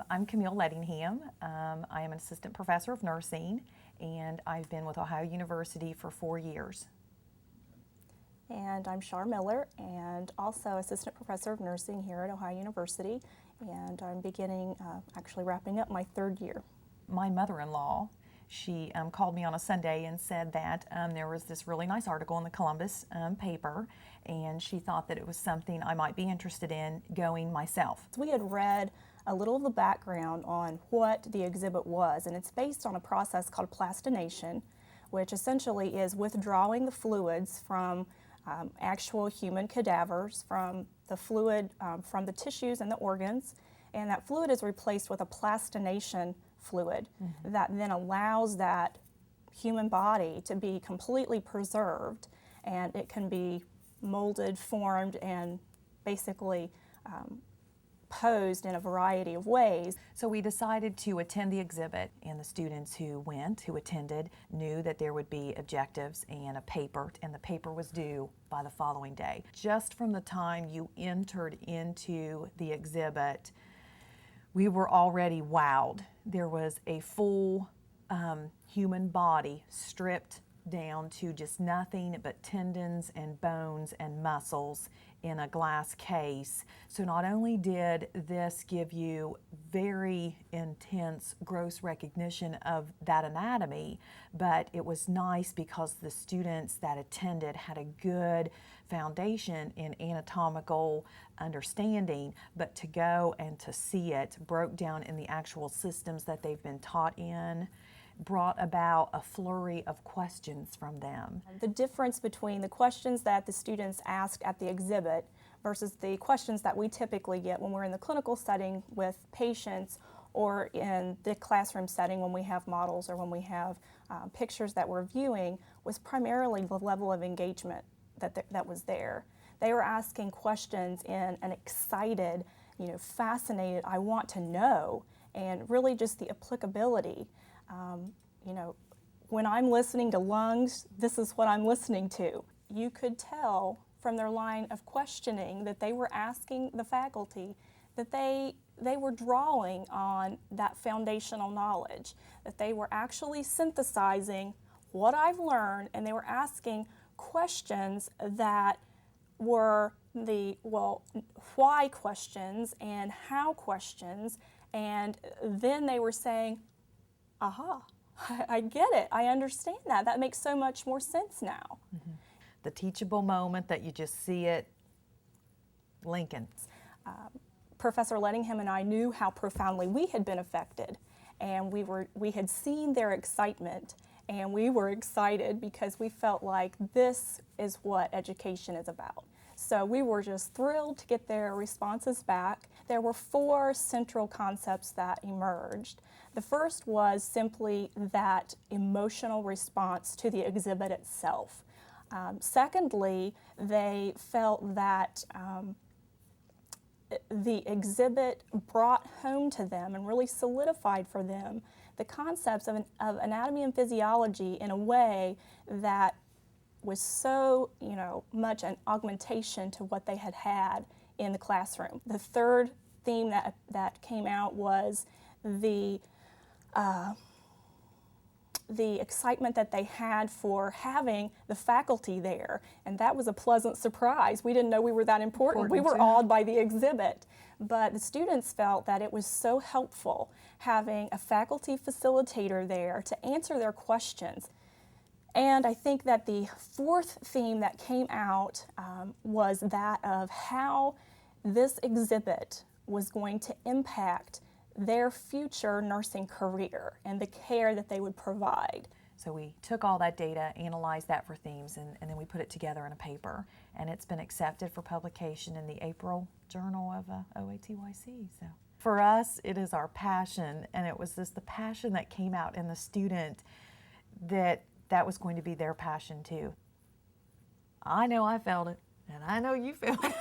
I'm Camille Leadingham. I am an assistant professor of nursing, and I've been with Ohio University for 4 years. And I'm Char Miller, and also assistant professor of nursing here at Ohio University, and I'm beginning, actually wrapping up my 3rd year. My mother-in-law, she called me on a Sunday and said that there was this really nice article in the Columbus paper, and she thought that it was something I might be interested in going myself. We had read a little of the background on what the exhibit was, and it's based on a process called plastination, which essentially is withdrawing the fluids from actual human cadavers, from the fluid from the tissues and the organs, and that fluid is replaced with a plastination fluid that then allows that human body to be completely preserved, and it can be molded, formed, and basically posed in a variety of ways. So we decided to attend the exhibit, and the students who attended, knew that there would be objectives and a paper, and the paper was due by the following day. Just from the time you entered into the exhibit, we were already wowed. There was a full human body stripped down to just nothing but tendons and bones and muscles in a glass case. So not only did this give you very intense gross recognition of that anatomy, but it was nice because the students that attended had a good foundation in anatomical understanding, but to go and to see it broke down in the actual systems that they've been taught in, brought about a flurry of questions from them. The difference between the questions that the students asked at the exhibit versus the questions that we typically get when we're in the clinical setting with patients, or in the classroom setting when we have models or when we have pictures that we're viewing, was primarily the level of engagement that was there. They were asking questions in an excited, fascinated, I want to know, and really just the applicability. When I'm listening to lungs, this is what I'm listening to. You could tell from their line of questioning that they were asking the faculty that they were drawing on that foundational knowledge, that they were actually synthesizing what I've learned, and they were asking questions that were the, why questions and how questions, and then they were saying, aha, I get it, I understand that. That makes so much more sense now. The teachable moment that you just see it, Lincoln. Professor Leadingham and I knew how profoundly we had been affected, and we had seen their excitement, and we were excited because we felt like this is what education is about. So we were just thrilled to get their responses back. There were 4 central concepts that emerged. The first was simply that emotional response to the exhibit itself. Secondly, they felt that the exhibit brought home to them and really solidified for them the concepts of anatomy and physiology in a way that was so, much an augmentation to what they had had in the classroom. The third theme that came out was the excitement that they had for having the faculty there, and that was a pleasant surprise. We didn't know we were that important. We were awed by the exhibit, but the students felt that it was so helpful having a faculty facilitator there to answer their questions. And I think that the fourth theme that came out was that of how this exhibit was going to impact their future nursing career and the care that they would provide. So we took all that data, analyzed that for themes, and then we put it together in a paper, and it's been accepted for publication in the April Journal of OATYC. So for us, it is our passion, and it was just the passion that came out in the student that was going to be their passion too. I know I felt it, and I know you felt it.